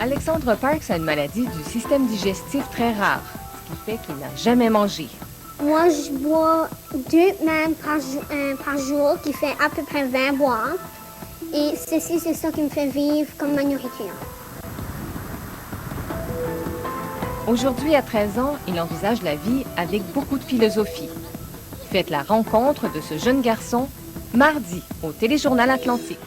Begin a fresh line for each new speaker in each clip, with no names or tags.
Alexandre Parks a une maladie du système digestif très rare, ce qui fait qu'il n'a jamais mangé.
Moi, je bois 2 mètres par jour, qui fait à peu près 20 bois. Et ceci, c'est ça qui me fait vivre comme ma nourriture.
Aujourd'hui, à 13 ans, il envisage la vie avec beaucoup de philosophie. Faites la rencontre de ce jeune garçon mardi au Téléjournal Atlantique.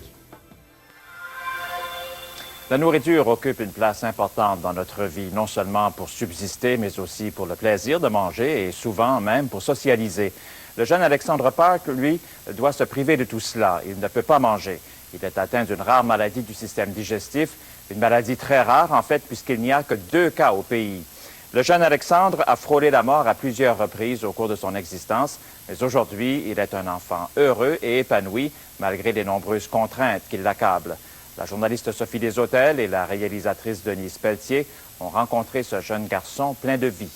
La nourriture occupe une place importante dans notre vie, non seulement pour subsister, mais aussi pour le plaisir de manger et souvent même pour socialiser. Le jeune Alexandre Park, lui, doit se priver de tout cela. Il ne peut pas manger. Il est atteint d'une rare maladie du système digestif, une maladie très rare en fait, puisqu'il n'y a que 2 cas au pays. Le jeune Alexandre a frôlé la mort à plusieurs reprises au cours de son existence, mais aujourd'hui, il est un enfant heureux et épanoui, malgré les nombreuses contraintes qui l'accablent. La journaliste Sophie Deshôtels et la réalisatrice Denise Pelletier ont rencontré ce jeune garçon plein de vie.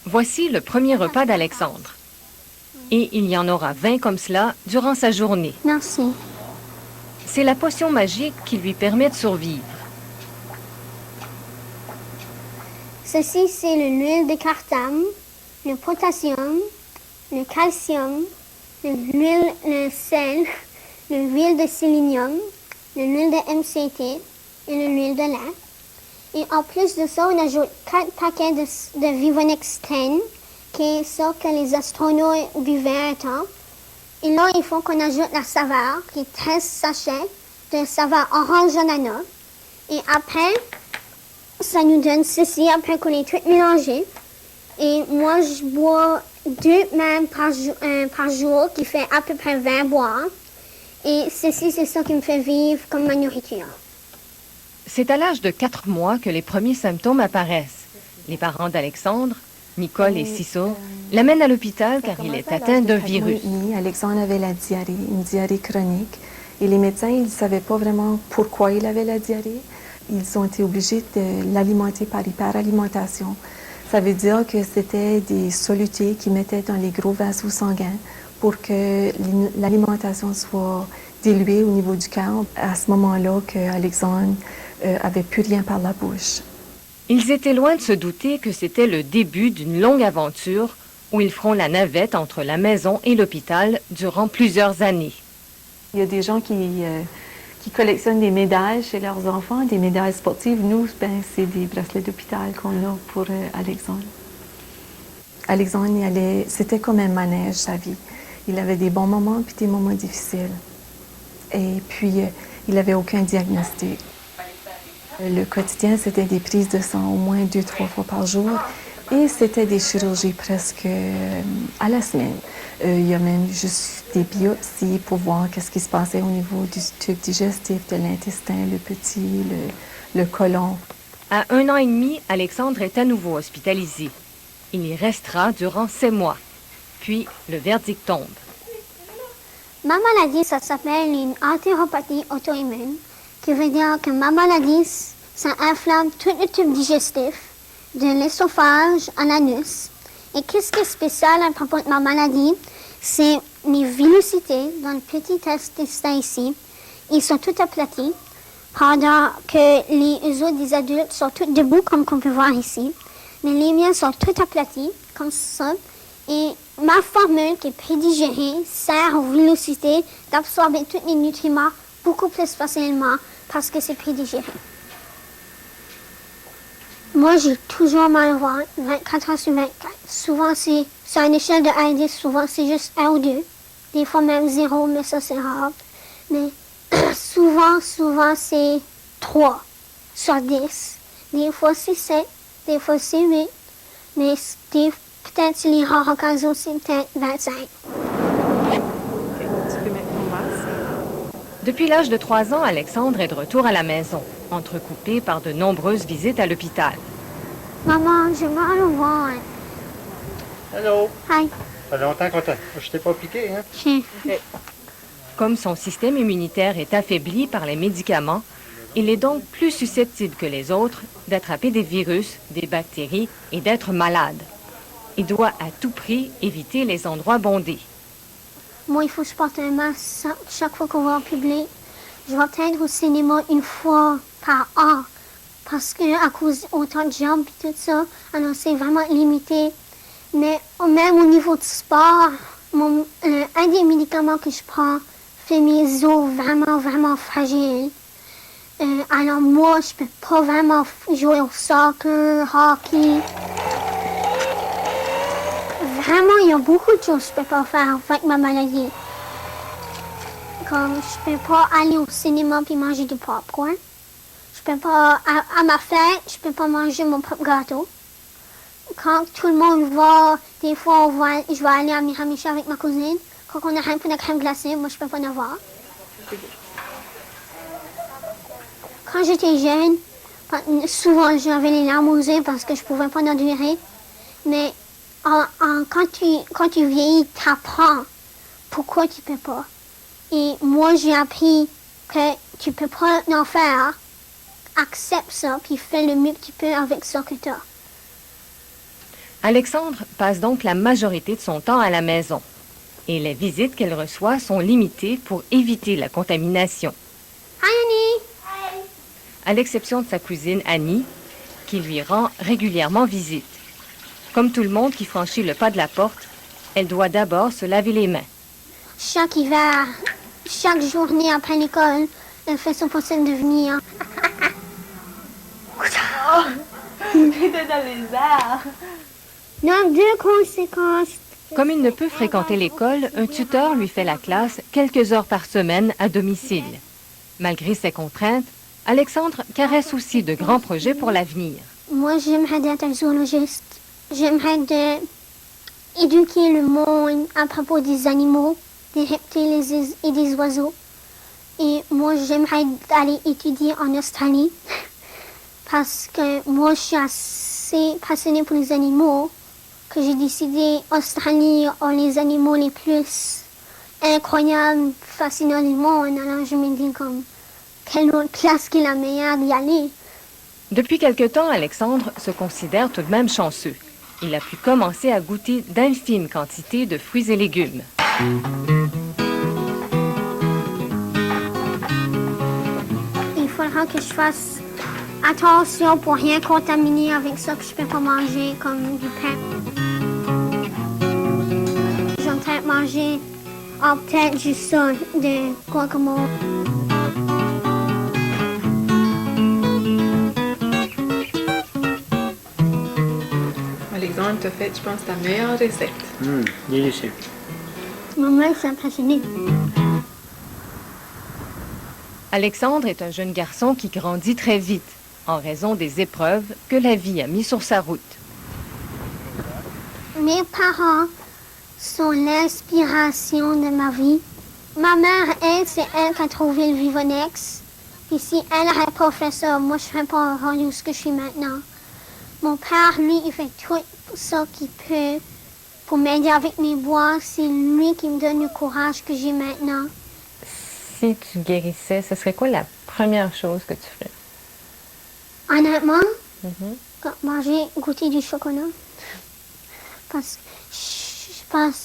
Voici le premier repas d'Alexandre. Et il y en aura 20 comme cela durant sa journée.
Merci.
C'est la potion magique qui lui permet de survivre.
Ceci, c'est l'huile de cartame, le potassium, le calcium, le sel, l'huile de sélénium, l'huile de MCT et l'huile de lin. Et en plus de ça, on ajoute 4 paquets de Vivonex 10, qui est ça que les astronautes buvaient un temps. Et là, il faut qu'on ajoute la saveur, qui est 13 sachets de saveur orange ananas. Et après, ça nous donne ceci, après qu'on ait tout mélangé. Et moi, je bois 2 mètres par jour, qui fait à peu près 20 bois. Et ceci, c'est ça qui me fait vivre comme ma nourriture.
C'est à l'âge de 4 mois que les premiers symptômes apparaissent. Les parents d'Alexandre, Nicole et Cissot, l'amènent à l'hôpital car il est atteint d'un virus.
Alexandre avait la diarrhée, une diarrhée chronique. Et les médecins, ils ne savaient pas vraiment pourquoi il avait la diarrhée. Ils ont été obligés de l'alimenter par hyperalimentation. Ça veut dire que c'était des solutés qu'ils mettaient dans les gros vasos sanguins pour que l'alimentation soit diluée au niveau du cœur. À ce moment-là, Alexandre avait plus rien par la bouche.
Ils étaient loin de se douter que c'était le début d'une longue aventure où ils feront la navette entre la maison et l'hôpital durant plusieurs années.
Il y a des gens qui collectionnent des médailles chez leurs enfants, des médailles sportives. Nous, c'est des bracelets d'hôpital qu'on a pour Alexandre. Alexandre, c'était comme un manège, sa vie. Il avait des bons moments puis des moments difficiles. Et puis, il n'avait aucun diagnostic. Le quotidien, c'était des prises de sang au moins 2-3 fois par jour. Et c'était des chirurgies presque à la semaine. Il y a même juste des biopsies pour voir qu'est-ce qui se passait au niveau du tube digestif, de l'intestin, le petit, le côlon.
À 1 an et demi, Alexandre est à nouveau hospitalisé. Il y restera durant 7 mois. Puis, le verdict tombe.
Ma maladie, ça s'appelle une entéropathie auto-immune, qui veut dire que ma maladie, ça inflamme tout le tube digestif, de l'esophage à l'anus. Et qu'est-ce qui est spécial à propos de ma maladie? C'est mes villosités dans le petit intestin ici. Ils sont tout aplatis, pendant que les autres des adultes sont tous debout, comme qu'on peut voir ici. Mais les miens sont tout aplatis, comme ça. Et ma formule, qui est prédigérée, sert aux villosités d'absorber tous les nutriments beaucoup plus facilement parce que c'est prédigéré. Moi, j'ai toujours mal au ventre, 24 heures sur 24. Souvent, c'est sur une échelle de 1 à 10, souvent, c'est juste 1 ou 2. Des fois, même 0, mais ça, c'est rare. Mais souvent, c'est 3 sur 10. Des fois, c'est 7, des fois, c'est 8. Mais peut-être, les rares occasions, c'est peut-être 25.
Depuis l'âge de 3 ans, Alexandre est de retour à la maison, entrecoupé par de nombreuses visites à l'hôpital.
Maman, j'ai mal au ventre.
Hello.
Hi.
Ça fait longtemps que je t'ai pas piqué, hein?
Okay.
Comme son système immunitaire est affaibli par les médicaments, il est donc plus susceptible que les autres d'attraper des virus, des bactéries et d'être malade. Il doit à tout prix éviter les endroits bondés.
Moi, il faut que je porte un masque chaque fois qu'on va en public. Je vais peut-être au cinéma une fois par an. Parce que à cause autant de gens et tout ça, alors c'est vraiment limité. Mais même au niveau du sport, un des médicaments que je prends fait mes os vraiment, vraiment fragiles. Alors moi, je peux pas vraiment jouer au soccer, hockey. Vraiment, il y a beaucoup de choses que je peux pas faire avec ma maladie. Comme je peux pas aller au cinéma puis manger du popcorn. Je peux pas, à ma fête, je peux pas manger mon propre gâteau. Quand tout le monde va, des fois, je vais aller à Miramichi avec ma cousine. Quand on a un peu de crème glacée, moi, je peux pas en avoir. Quand j'étais jeune, souvent, j'avais les larmes aux yeux parce que je pouvais pas endurer. Mais quand tu vieillis, tu apprends pourquoi tu peux pas. Et moi, j'ai appris que tu peux pas en faire. Accepte ça, puis fais le mieux que tu peux avec ça que tu as.
Alexandre passe donc la majorité de son temps à la maison. Et les visites qu'elle reçoit sont limitées pour éviter la contamination.
Hi, Annie! Hi!
À l'exception de sa cousine Annie, qui lui rend régulièrement visite. Comme tout le monde qui franchit le pas de la porte, elle doit d'abord se laver les mains.
Chaque hiver, chaque journée après l'école, elle fait son possible de venir.
Il était dans les airs.
Donc, deux conséquences.
Comme il ne peut fréquenter l'école, un tuteur lui fait la classe quelques heures par semaine à domicile. Malgré ces contraintes, Alexandre caresse aussi de grands projets pour l'avenir.
Moi, j'aimerais être un zoologiste. J'aimerais éduquer le monde à propos des animaux, des reptiles et des oiseaux. Et moi, j'aimerais aller étudier en Australie. Parce que moi, je suis assez passionnée pour les animaux que j'ai décidé Australie ont les animaux les plus incroyables, fascinants du monde. Alors je me dis comme, quelle autre place qui est la meilleure d'y aller.
Depuis quelque temps, Alexandre se considère tout de même chanceux. Il a pu commencer à goûter d'infimes quantités de fruits et légumes.
Il faudra que je fasse attention pour rien contaminer avec ça que je peux pas manger, comme du pain. Je vais peut-être manger, peut-être juste ça, de guacamole.
Alexandre, tu as fait, je pense, ta meilleure recette.
Délicieux.
Ma mère s'est impressionnée.
Alexandre est un jeune garçon qui grandit très vite en raison des épreuves que la vie a mis sur sa route.
Mes parents sont l'inspiration de ma vie. Ma mère, elle, c'est elle qui a trouvé le Vivonex. Et si elle n'aurait pas fait ça, moi, je ne serais pas rendu où je suis maintenant. Mon père, lui, il fait tout ça qu'il peut pour m'aider avec mes bois. C'est lui qui me donne le courage que j'ai maintenant.
Si tu guérissais, ce serait quoi la première chose que tu ferais?
Honnêtement, manger, goûter du chocolat. Parce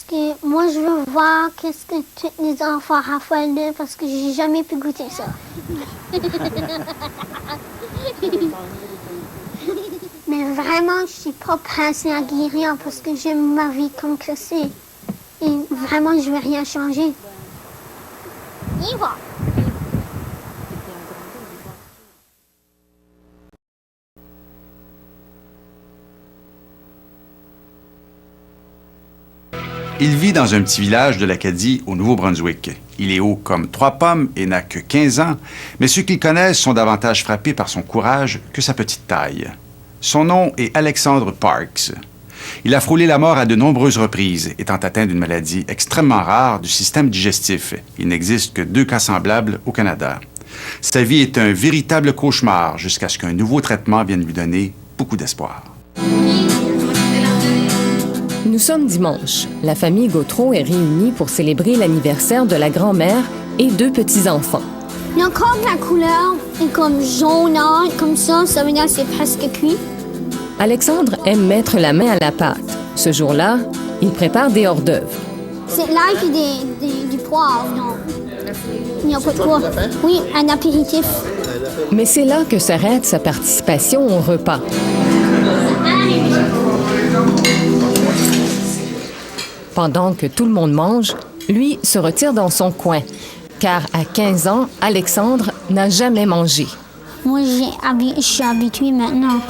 que moi, je veux voir qu'est-ce que tous les enfants raffolent de, parce que j'ai jamais pu goûter ça. Mais vraiment, je suis pas pressée à guérir parce que j'aime ma vie comme que c'est. Et vraiment, je veux rien changer. Y va!
Il vit dans un petit village de l'Acadie, au Nouveau-Brunswick. Il est haut comme 3 pommes et n'a que 15 ans, mais ceux qui le connaissent sont davantage frappés par son courage que sa petite taille. Son nom est Alexandre Parks. Il a frôlé la mort à de nombreuses reprises, étant atteint d'une maladie extrêmement rare du système digestif. Il n'existe que 2 cas semblables au Canada. Sa vie est un véritable cauchemar jusqu'à ce qu'un nouveau traitement vienne lui donner beaucoup d'espoir.
Nous sommes dimanche. La famille Gautreau est réunie pour célébrer l'anniversaire de la grand-mère et 2 petits-enfants.
Donc, comme la couleur est comme jaunâtre, comme ça veut dire que c'est presque cuit.
Alexandre aime mettre la main à la pâte. Ce jour-là, il prépare des hors-d'œuvre.
C'est l'ail puis du poivre, non? Il n'y a pas de poivre. Oui, un apéritif.
Mais c'est là que s'arrête sa participation au repas. Pendant que tout le monde mange, lui se retire dans son coin, car à 15 ans, Alexandre n'a jamais mangé.
Moi, je suis habituée maintenant.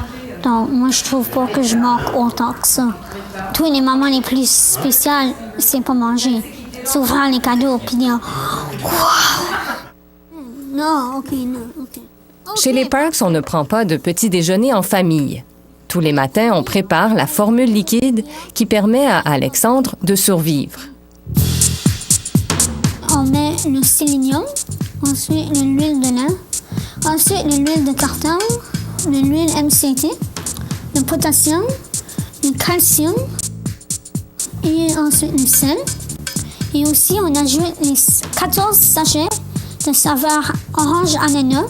Donc, moi, je trouve pas que je manque autant que ça. Tous les moments les plus spéciaux, c'est pas manger. C'est ouvrir les cadeaux puis dire « Wow! » Non, OK, non, OK.
Chez les Parks, on ne prend pas de petit déjeuner en famille. Tous les matins, on prépare la formule liquide qui permet à Alexandre de survivre.
On met le sélénium, ensuite l'huile de lin, ensuite l'huile de carton, l'huile MCT, le potassium, le calcium et ensuite le sel. Et aussi, on ajoute les 14 sachets de saveur orange ananas.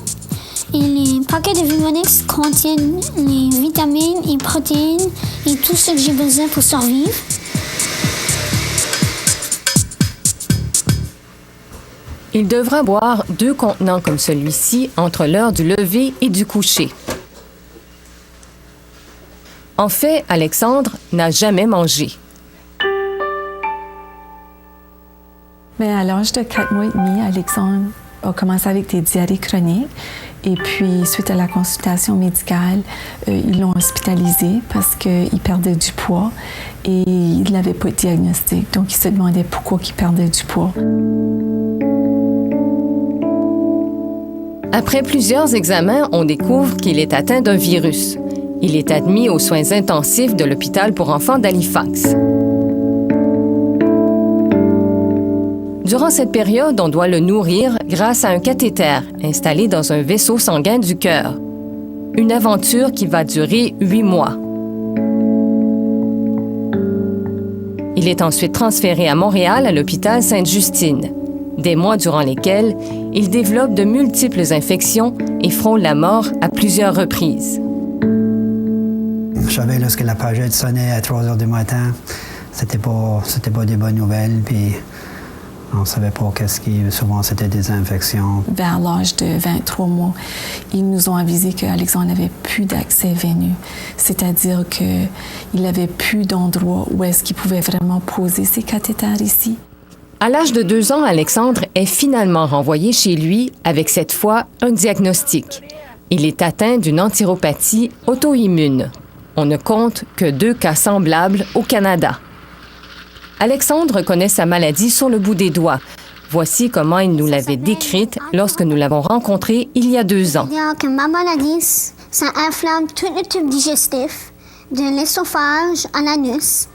Et les paquets de Vivonex contiennent les vitamines et protéines et tout ce que j'ai besoin pour survivre.
Il devra boire 2 contenants comme celui-ci entre l'heure du lever et du coucher. En fait, Alexandre n'a jamais mangé.
Mais à l'âge de 4 mois et demi, Alexandre a commencé avec des diarrhées chroniques. Et puis, suite à la consultation médicale, ils l'ont hospitalisé parce qu'il perdait du poids et il n'avait pas de diagnostic. Donc, il se demandait pourquoi il perdait du poids.
Après plusieurs examens, on découvre qu'il est atteint d'un virus. Il est admis aux soins intensifs de l'hôpital pour enfants d'Halifax. Durant cette période, on doit le nourrir grâce à un cathéter installé dans un vaisseau sanguin du cœur. Une aventure qui va durer 8 mois. Il est ensuite transféré à Montréal à l'hôpital Sainte-Justine. Des mois durant lesquels il développe de multiples infections et frôle la mort à plusieurs reprises.
Je savais lorsque la pagette sonnait à 3 heures du matin, c'était pas des bonnes nouvelles, puis on savait pas qu'est-ce qui... Souvent, c'était des infections.
Vers l'âge de 23 mois, ils nous ont avisé qu'Alexandre n'avait plus d'accès veineux, c'est-à-dire qu'il n'avait plus d'endroit où est-ce qu'il pouvait vraiment poser ses cathéters ici.
À l'âge de 2 ans, Alexandre est finalement renvoyé chez lui avec cette fois un diagnostic. Il est atteint d'une entéropathie auto-immune. On ne compte que 2 cas semblables au Canada. Alexandre connaît sa maladie sur le bout des doigts. Voici comment il nous l'avait décrite lorsque nous l'avons rencontré il y a 2 ans.
C'est-à-dire que ma maladie, ça inflamme tout le tube digestif, de l'esophage à l'anus.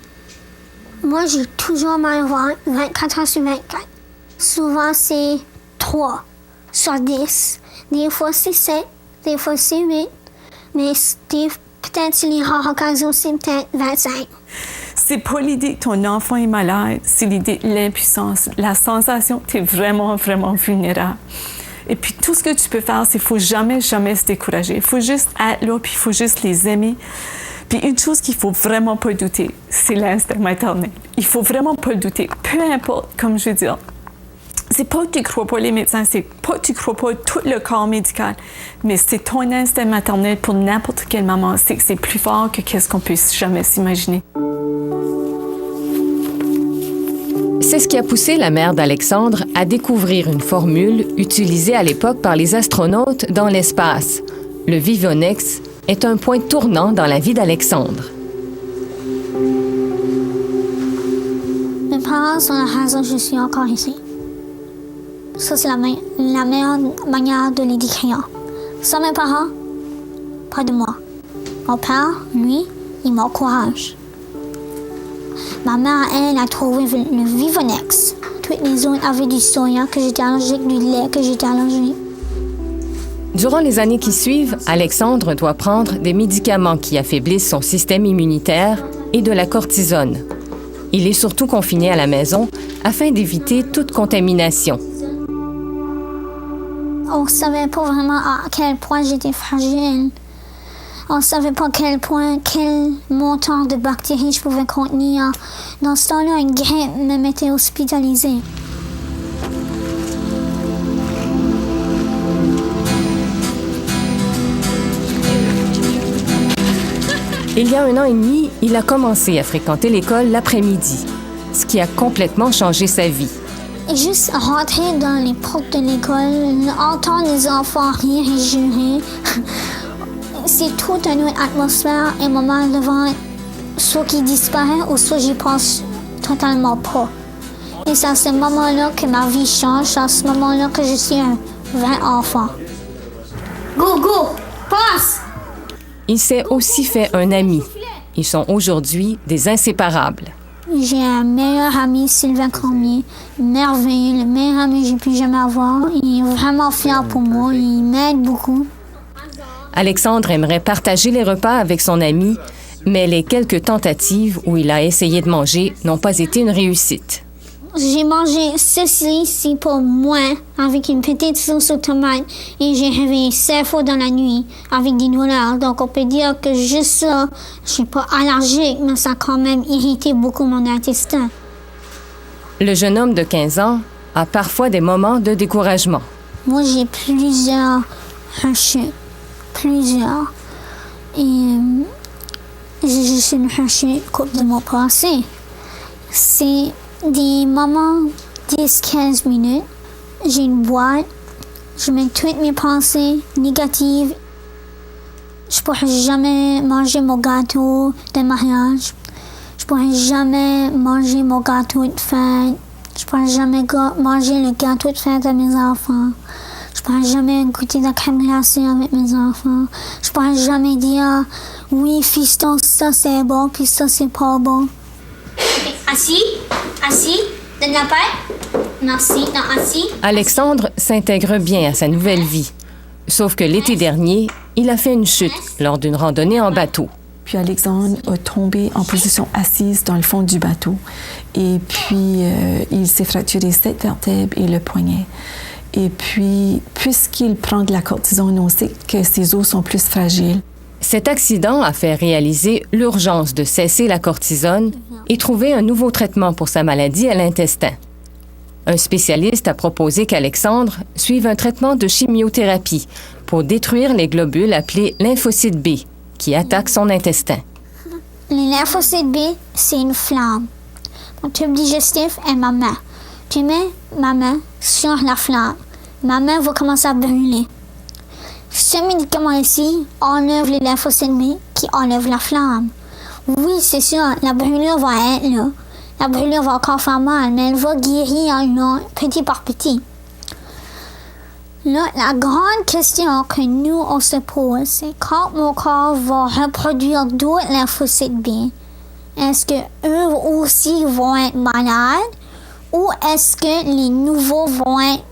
Moi, j'ai toujours mal au ventre 24 heures sur 24. Souvent, c'est 3 sur 10. Des fois, c'est 7, des fois, c'est 8. Mais peut-être, c'est les rares occasions, c'est peut-être 25.
C'est pas l'idée que ton enfant est malade, c'est l'idée de l'impuissance, la sensation que tu es vraiment, vraiment vulnérable. Et puis, tout ce que tu peux faire, c'est qu'il ne faut jamais, jamais se décourager. Il faut juste être là, puis il faut juste les aimer. Puis une chose qu'il ne faut vraiment pas douter, c'est l'instinct maternel. Il ne faut vraiment pas le douter. Peu importe, comme je veux dire, c'est pas que tu ne crois pas les médecins, c'est pas que tu ne crois pas tout le corps médical, mais c'est ton instinct maternel pour n'importe quelle maman. C'est que c'est plus fort que qu'est-ce qu'on peut jamais s'imaginer.
C'est ce qui a poussé la mère d'Alexandre à découvrir une formule utilisée à l'époque par les astronautes dans l'espace. Le Vivonex est un point tournant dans la vie d'Alexandre.
Mes parents sont la raison que je suis encore ici. Ça, c'est la meilleure manière de les décrire. Sans mes parents, pas de moi. Mon père, lui, il m'encourage. Ma mère, elle, a trouvé le Vivonex. Toutes les autres avaient du soya que j'étais allergique, du lait que j'étais allergique.
Durant les années qui suivent, Alexandre doit prendre des médicaments qui affaiblissent son système immunitaire et de la cortisone. Il est surtout confiné à la maison afin d'éviter toute contamination.
On ne savait pas vraiment à quel point j'étais fragile. On ne savait pas quel montant de bactéries je pouvais contenir. Dans ce temps-là, une grippe me mettait hospitalisée.
Il y a 1 an et demi, il a commencé à fréquenter l'école l'après-midi, ce qui a complètement changé sa vie.
Et juste rentrer dans les portes de l'école, entendre les enfants rire et jurer, c'est toute une autre atmosphère et moment devant soit qui disparaît ou soit j'y pense totalement pas. Et c'est à ce moment-là que ma vie change, c'est à ce moment-là que je suis un vrai enfant. Go, go, passe!
Il s'est aussi fait un ami. Ils sont aujourd'hui des inséparables.
J'ai un meilleur ami, Sylvain Cormier, merveilleux, le meilleur ami que j'ai pu jamais avoir. Il est vraiment fier pour moi, il m'aide beaucoup.
Alexandre aimerait partager les repas avec son ami, mais les quelques tentatives où il a essayé de manger n'ont pas été une réussite.
J'ai mangé ceci ici pour moi avec une petite sauce aux tomates et j'ai réveillé 7 fois dans la nuit avec des douleurs. Donc on peut dire que juste ça, je suis pas allergique, mais ça a quand même irrité beaucoup mon intestin.
Le jeune homme de 15 ans a parfois des moments de découragement.
Moi, j'ai plusieurs rechutes. Plusieurs. Et j'ai juste une rechute couple de mois passés. C'est des moments 10-15 minutes. J'ai une boîte. Je mets toutes mes pensées négatives. Je pourrais jamais manger mon gâteau de mariage. Je pourrais jamais manger mon gâteau de fête. Je pourrais jamais manger le gâteau de fête de mes enfants. Je pourrais jamais goûter de la crème glacée avec mes enfants. Je pourrais jamais dire « Oui, fiston, ça c'est bon, puis ça c'est pas bon. » Assis, donne la paille. Merci, non, assis.
Alexandre s'intègre bien à sa nouvelle vie. Sauf que l'été dernier, il a fait une chute lors d'une randonnée en bateau.
Puis Alexandre a tombé en position assise dans le fond du bateau. Et puis, il s'est fracturé 7 vertèbres et le poignet. Et puis, puisqu'il prend de la cortisone, on sait que ses os sont plus fragiles.
Cet accident a fait réaliser l'urgence de cesser la cortisone et trouver un nouveau traitement pour sa maladie à l'intestin. Un spécialiste a proposé qu'Alexandre suive un traitement de chimiothérapie pour détruire les globules appelés lymphocytes B, qui attaquent son intestin.
Les lymphocytes B, c'est une flamme. Mon tube digestif est ma main. Tu mets ma main sur la flamme. Ma main va commencer à brûler. Ce médicament ici enlève les lymphocytes B qui enlèvent la flamme. Oui, c'est sûr, la brûlure va être là. La brûlure va encore faire mal, mais elle va guérir petit par petit. Là, la grande question que nous, on se pose, c'est quand mon corps va reproduire d'autres lymphocytes B, est-ce qu'eux aussi vont être malades ou est-ce que les nouveaux vont être,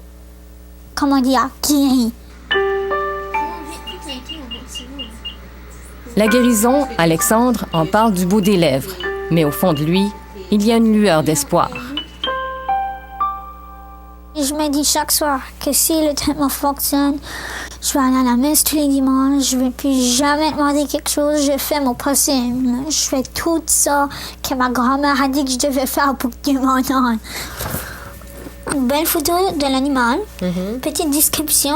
guéris?
La guérison, Alexandre en parle du bout des lèvres, mais au fond de lui, il y a une lueur d'espoir.
Je me dis chaque soir que si le traitement fonctionne, je vais aller à la messe tous les dimanches, je ne vais plus jamais demander quelque chose, je fais mon possible. Je fais tout ça que ma grand-mère a dit que je devais faire pour que Dieu m'en donne. Une belle photo de l'animal, petite description.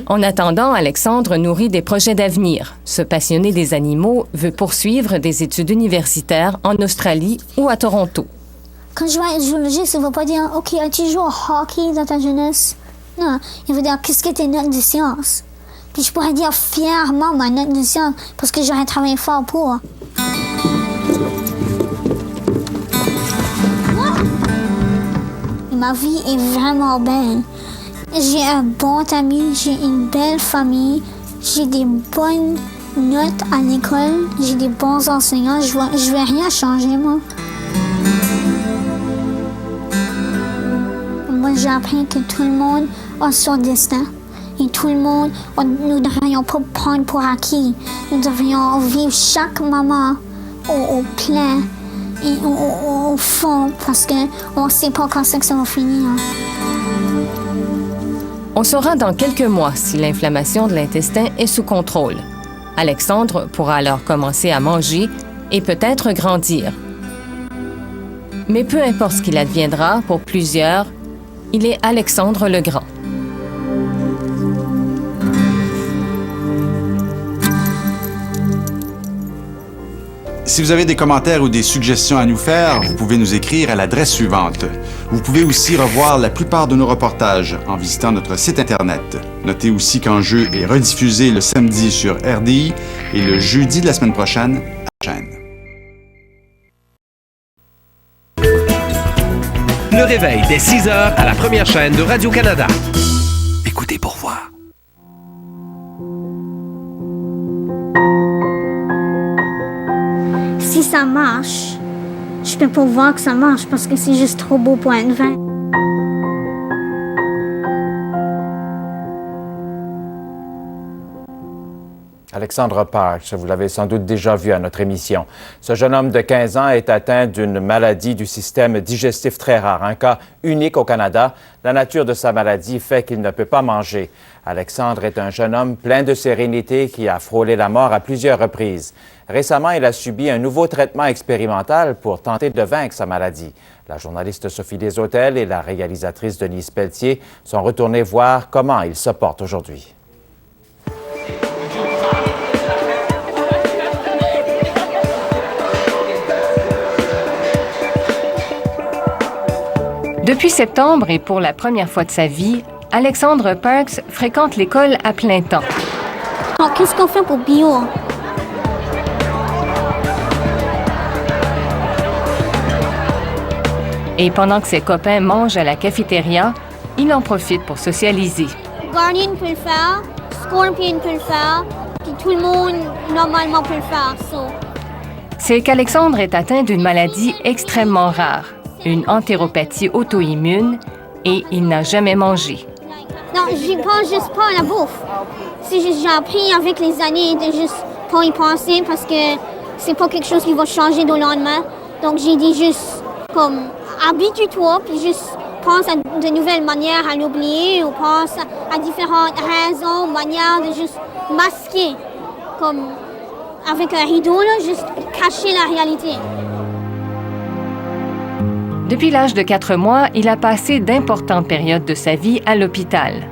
En attendant, Alexandre nourrit des projets d'avenir. Ce passionné des animaux veut poursuivre des études universitaires en Australie ou à Toronto.
Quand je vois un zoologiste, il ne va pas dire « Ok, as-tu joué au hockey dans ta jeunesse? » Non, il va dire « Qu'est-ce que tes notes de sciences? » Puis je pourrais dire fièrement ma note de sciences parce que j'aurais travaillé fort pour. Ma vie est vraiment belle. J'ai un bon ami, j'ai une belle famille, j'ai des bonnes notes à l'école, j'ai des bons enseignants. Je vais rien changer, moi. Moi, j'ai appris que tout le monde a son destin. Et tout le monde, nous ne devrions pas prendre pour acquis. Nous devrions vivre chaque moment au plein et au fond, parce qu'on ne sait pas quand c'est que ça va finir.
On saura dans quelques mois si l'inflammation de l'intestin est sous contrôle. Alexandre pourra alors commencer à manger et peut-être grandir. Mais peu importe ce qu'il adviendra, pour plusieurs, il est Alexandre le Grand.
Si vous avez des commentaires ou des suggestions à nous faire, vous pouvez nous écrire à l'adresse suivante. Vous pouvez aussi revoir la plupart de nos reportages en visitant notre site Internet. Notez aussi qu'Enjeu est rediffusé le samedi sur RDI et le jeudi de la semaine prochaine à la chaîne.
Le réveil dès 6 heures à la première chaîne de Radio-Canada. Écoutez pour voir.
Si ça marche, je peux pas voir que ça marche parce que c'est juste trop beau pour être vrai.
Alexandre Parks, vous l'avez sans doute déjà vu à notre émission. Ce jeune homme de 15 ans est atteint d'une maladie du système digestif très rare, un cas unique au Canada. La nature de sa maladie fait qu'il ne peut pas manger. Alexandre est un jeune homme plein de sérénité qui a frôlé la mort à plusieurs reprises. Récemment, il a subi un nouveau traitement expérimental pour tenter de vaincre sa maladie. La journaliste Sophie Desautels et la réalisatrice Denise Pelletier sont retournées voir comment il se porte aujourd'hui.
Depuis septembre et pour la première fois de sa vie, Alexandre Parks fréquente l'école à plein temps.
Oh, qu'est-ce qu'on fait pour bio?
Et pendant que ses copains mangent à la cafétéria, il en profite pour socialiser.
Guardian peut le faire, Scorpion peut le faire, puis tout le monde normalement peut le faire.
C'est qu'Alexandre est atteint d'une maladie extrêmement rare, une entéropathie auto-immune, et il n'a jamais mangé.
Non, j'y pense juste pas à la bouffe. J'ai appris avec les années de juste pas y penser parce que c'est pas quelque chose qui va changer du lendemain. Donc j'ai dit juste comme habitue-toi puis juste pense à de nouvelles manières à l'oublier ou pense à différentes raisons, manières de juste masquer comme avec un rideau, là, juste cacher la réalité.
Depuis l'âge de 4 mois, il a passé d'importantes périodes de sa vie à l'hôpital.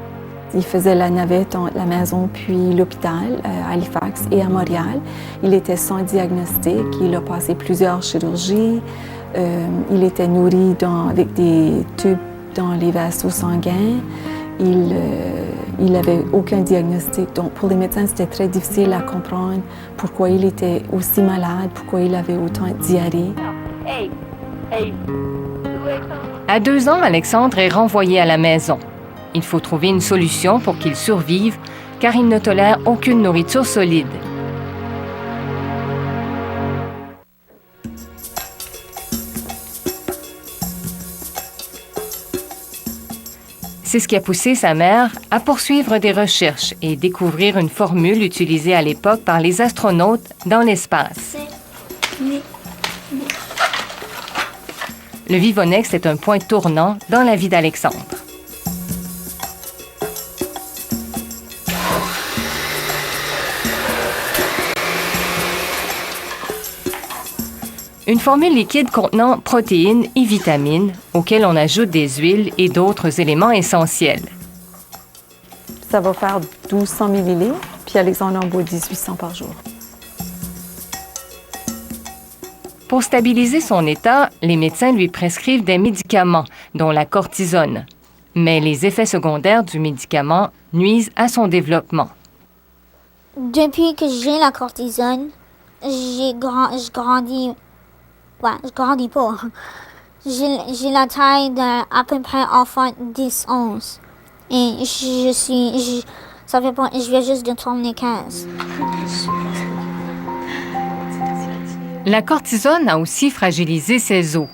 Il faisait la navette entre la maison puis l'hôpital à Halifax et à Montréal. Il était sans diagnostic, il a passé plusieurs chirurgies. Il était nourri avec des tubes dans les vaisseaux sanguins. Il n'avait aucun diagnostic. Donc pour les médecins, c'était très difficile à comprendre pourquoi il était aussi malade, pourquoi il avait autant de diarrhée.
À 2 ans, Alexandre est renvoyé à la maison. Il faut trouver une solution pour qu'il survive, car il ne tolère aucune nourriture solide. C'est ce qui a poussé sa mère à poursuivre des recherches et découvrir une formule utilisée à l'époque par les astronautes dans l'espace. Le Vivonex est un point tournant dans la vie d'Alexandre. Une formule liquide contenant protéines et vitamines auxquelles on ajoute des huiles et d'autres éléments essentiels.
Ça va faire 1200 ml, puis Alexandre en boit 1800 par jour.
Pour stabiliser son état, les médecins lui prescrivent des médicaments, dont la cortisone. Mais les effets secondaires du médicament nuisent à son développement.
Depuis que j'ai la cortisone, je grandis. Ouais, je grandis pas. J'ai la taille d'un à peu près enfant 10-11. Et ça fait pas, je viens juste de tourner 15.
La cortisone a aussi fragilisé ses os.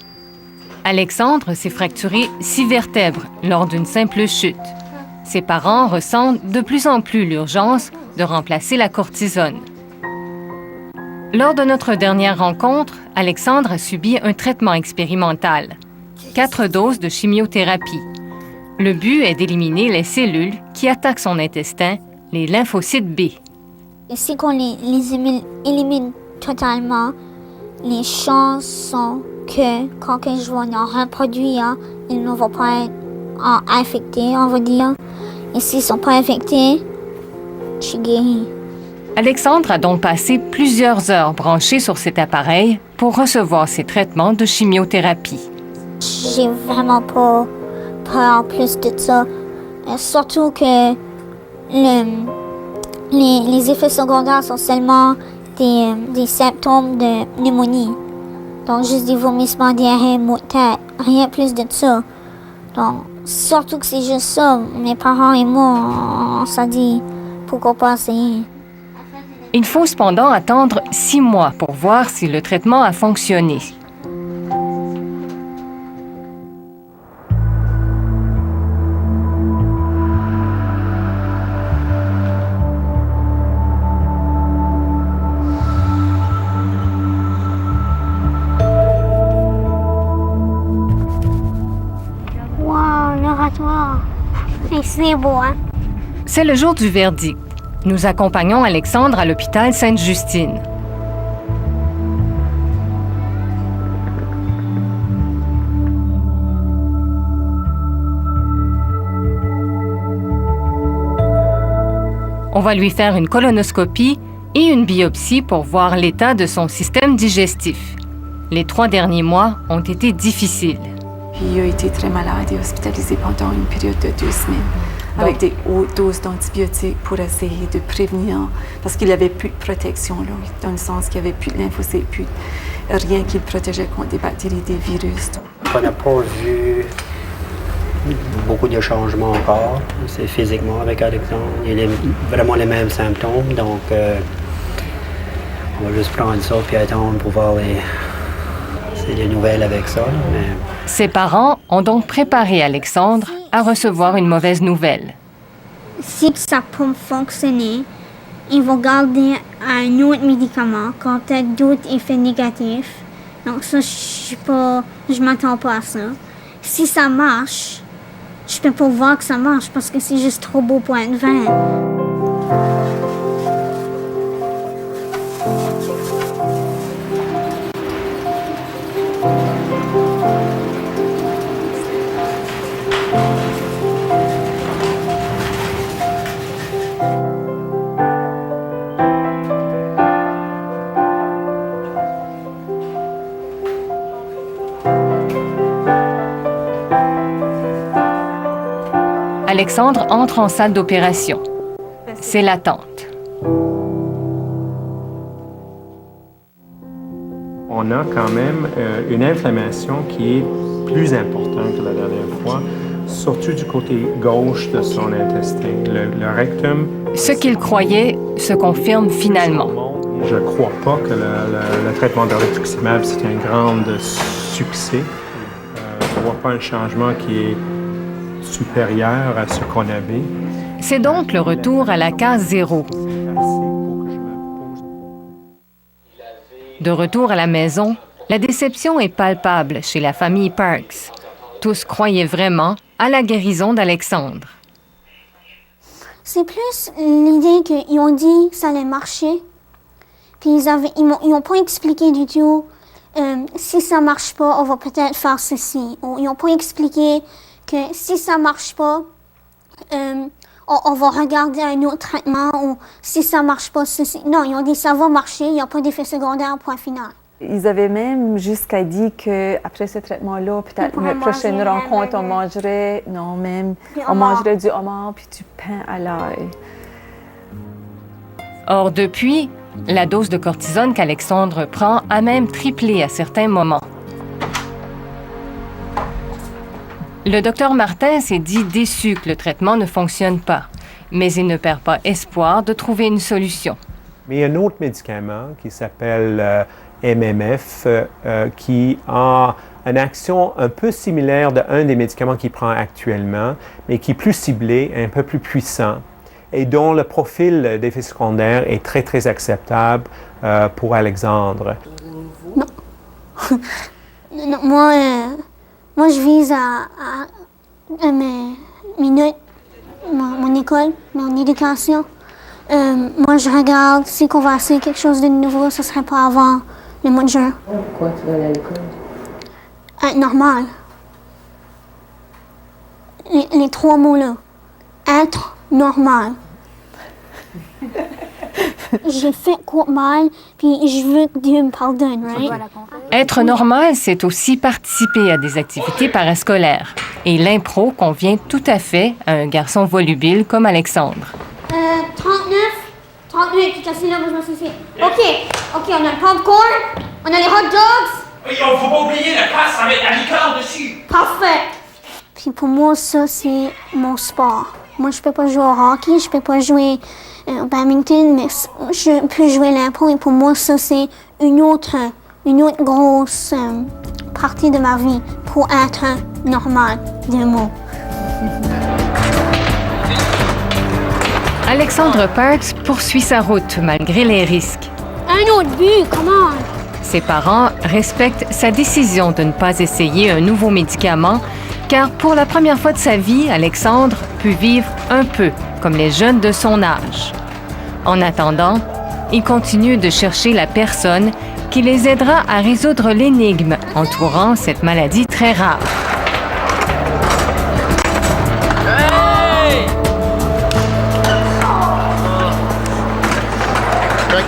Alexandre s'est fracturé 6 vertèbres lors d'une simple chute. Ses parents ressentent de plus en plus l'urgence de remplacer la cortisone. Lors de notre dernière rencontre, Alexandre a subi un traitement expérimental. 4 doses de chimiothérapie. Le but est d'éliminer les cellules qui attaquent son intestin, les lymphocytes B.
Si on les élimine totalement, les chances sont que quand je vais en reproduire, ils ne vont pas être infectés, on va dire. Et s'ils ne sont pas infectés, je suis guérie.
Alexandre a donc passé plusieurs heures branché sur cet appareil pour recevoir ses traitements de chimiothérapie.
J'ai vraiment pas peur plus de ça. Surtout que les effets secondaires sont seulement des symptômes de pneumonie. Donc, juste des vomissements, diarrhée, maux de tête, rien plus de ça. Donc, surtout que c'est juste ça, mes parents et moi, on s'est dit, pourquoi pas essayer.
Il faut cependant attendre 6 mois pour voir si le traitement a fonctionné.
Wow, l'oratoire. Et c'est beau, hein?
C'est le jour du verdict. Nous accompagnons Alexandre à l'hôpital Sainte-Justine. On va lui faire une colonoscopie et une biopsie pour voir l'état de son système digestif. Les 3 derniers mois ont été difficiles.
Il a été très malade et hospitalisé pendant une période de 2 semaines. Avec des hautes doses d'antibiotiques pour essayer de prévenir, parce qu'il n'y avait plus de protection, là, dans le sens qu'il n'y avait plus de lymphocytes, plus rien qui le protégeait contre des bactéries, des virus.
On n'a pas vu beaucoup de changements encore. C'est physiquement avec Alexandre. Il a vraiment les mêmes symptômes, donc on va juste prendre ça puis attendre pour voir les nouvelles avec ça. Mais...
Ses parents ont donc préparé Alexandre à recevoir une mauvaise nouvelle.
Si ça peut fonctionner, ils vont garder un autre médicament qui a peut-être d'autres effets négatifs. Donc ça, je m'attends pas à ça. Si ça marche, je peux pas voir que ça marche parce que c'est juste trop beau pour être vrai.
Alexandre entre en salle d'opération. C'est l'attente.
On a quand même une inflammation qui est plus importante que la dernière fois, surtout du côté gauche de son intestin, le rectum.
Ce qu'il croyait se confirme finalement.
Je ne crois pas que le traitement de rituximab, c'est un grand succès. Je ne vois pas un changement qui est supérieur à ce qu'on avait.
C'est donc le retour à la case 0. De retour à la maison, la déception est palpable chez la famille Parks. Tous croyaient vraiment à la guérison d'Alexandre.
C'est plus l'idée qu'ils ont dit que ça allait marcher. Puis ils n'ont pas expliqué du tout si ça marche pas, on va peut-être faire ceci. Ou ils n'ont pas expliqué que si ça marche pas, on va regarder un autre traitement ou si ça marche pas, ceci. Non, ils ont dit ça va marcher, il n'y a pas d'effet secondaire, point final.
Ils avaient même jusqu'à dire qu'après ce traitement-là, peut-être notre prochaine rencontre, on mangerait, on mangerait du homard puis du pain à l'ail.
Or, depuis, la dose de cortisone qu'Alexandre prend a même triplé à certains moments. Le docteur Martin s'est dit déçu que le traitement ne fonctionne pas, mais il ne perd pas espoir de trouver une solution.
Mais il y a un autre médicament qui s'appelle MMF qui a une action un peu similaire d'un des médicaments qu'il prend actuellement, mais qui est plus ciblé, un peu plus puissant, et dont le profil d'effet secondaire est très, très acceptable pour Alexandre.
Non. Non, moi, je vise à mes notes, mon école, mon éducation. Moi, je regarde si on va essayer quelque chose de nouveau, ce serait pas avant le mois de juin.
Pourquoi tu vas aller à l'école?
Être normal. Les trois mots-là. Être normal. J'ai fait quoi de mal, puis je veux que Dieu me pardonne, right?
Être normal, c'est aussi participer à des activités parascolaires. Et l'impro convient tout à fait à un garçon volubile comme Alexandre.
39, tout assis là, moi je m'assois ici. OK, on a le popcorn, on a les hot dogs.
Oui, faut pas oublier la tasse avec la liqueur dessus.
Parfait. Puis pour moi, ça, c'est mon sport. Moi, je peux pas jouer au hockey, je peux pas jouer au badminton, mais je peux jouer l'impro. Et pour moi, ça, c'est une autre grosse partie de ma vie pour être normal, de mots.
Alexandre Parks poursuit sa route malgré les risques.
Un autre but, comment?
Ses parents respectent sa décision de ne pas essayer un nouveau médicament, car pour la première fois de sa vie, Alexandre peut vivre un peu comme les jeunes de son âge. En attendant, il continue de chercher la personne qui les aidera à résoudre l'énigme entourant cette maladie très rare.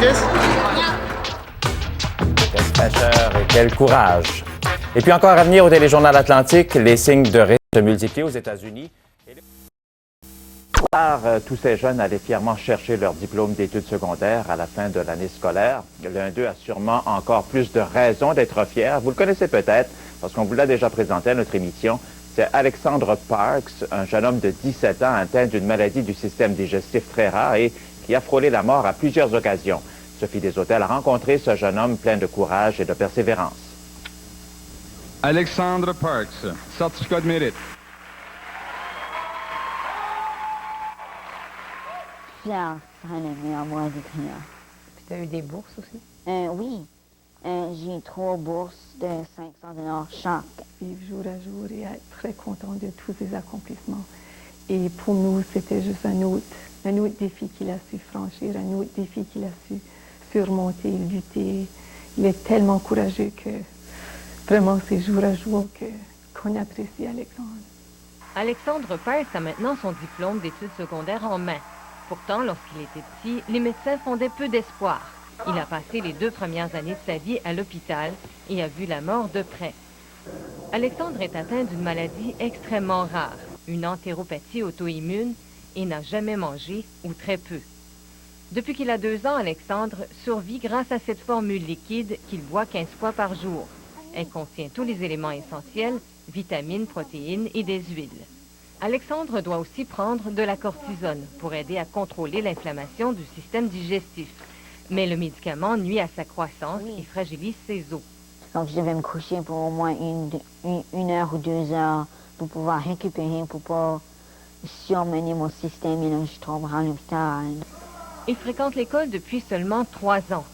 Quelle fraîcheur et quel courage. Et puis encore à venir au Téléjournal Atlantique, les signes de risque se multiplient aux États-Unis. Tous ces jeunes allaient fièrement chercher leur diplôme d'études secondaires à la fin de l'année scolaire. L'un d'eux a sûrement encore plus de raisons d'être fier. Vous le connaissez peut-être, parce qu'on vous l'a déjà présenté à notre émission. C'est Alexandre Parks, un jeune homme de 17 ans atteint d'une maladie du système digestif très rare et qui a frôlé la mort à plusieurs occasions. Sophie Desautels a rencontré ce jeune homme plein de courage et de persévérance.
Alexandre Parks, certificat de mérite.
Fier, c'est le meilleur moyen d'écrire.
Puis tu as eu des bourses aussi?
Oui. J'ai eu 3 bourses de 500 $ chaque.
Vivre jour à jour et être très content de tous ses accomplissements. Et pour nous, c'était juste un autre défi qu'il a su franchir, un autre défi qu'il a su surmonter, lutter. Il est tellement courageux que vraiment c'est jour à jour qu'on apprécie Alexandre.
Alexandre Parks a maintenant son diplôme d'études secondaires en main. Pourtant, lorsqu'il était petit, les médecins fondaient peu d'espoir. Il a passé les 2 premières années de sa vie à l'hôpital et a vu la mort de près. Alexandre est atteint d'une maladie extrêmement rare, une entéropathie auto-immune, et n'a jamais mangé ou très peu. Depuis qu'il a 2 ans, Alexandre survit grâce à cette formule liquide qu'il boit 15 fois par jour. Elle contient tous les éléments essentiels, vitamines, protéines et des huiles. Alexandre doit aussi prendre de la cortisone pour aider à contrôler l'inflammation du système digestif. Mais le médicament nuit à sa croissance et fragilise ses os.
Donc, je devais me coucher pour au moins une heure ou 2 heures pour pouvoir récupérer, pour pas surmener mon système et là, je tomberai à l'hôpital.
Il fréquente l'école depuis seulement 3 ans.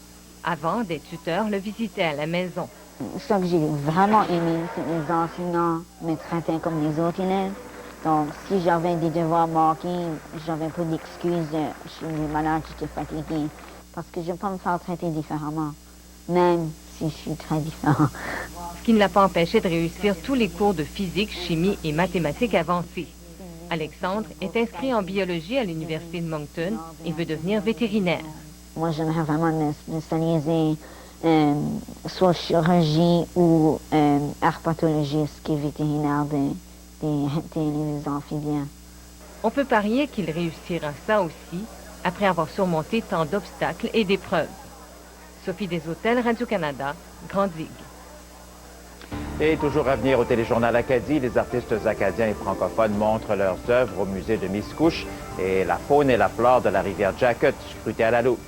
Avant, des tuteurs le visitaient à la maison.
Ce que j'ai vraiment aimé, c'est que les enseignants me traitaient comme les autres élèves. Donc, si j'avais des devoirs manqués, j'avais pas d'excuses. Je suis malade, j'étais fatiguée. Parce que je peux me faire traiter différemment, même si je suis très différent.
Ce qui ne l'a pas empêché de réussir tous les cours de physique, chimie et mathématiques avancées. Alexandre est inscrit en biologie à l'Université de Moncton et veut devenir vétérinaire.
Moi, j'aimerais vraiment me spécialiser soit chirurgie ou herpatologiste qui est vétérinaire des amphibiens.
On peut parier qu'il réussira ça aussi, après avoir surmonté tant d'obstacles et d'épreuves. Sophie Desautels, Radio-Canada, Grande-Ligue.
Et toujours à venir au Téléjournal Acadie, les artistes acadiens et francophones montrent leurs œuvres au musée de Miscouche et la faune et la flore de la rivière Jacket scrutées à la loupe.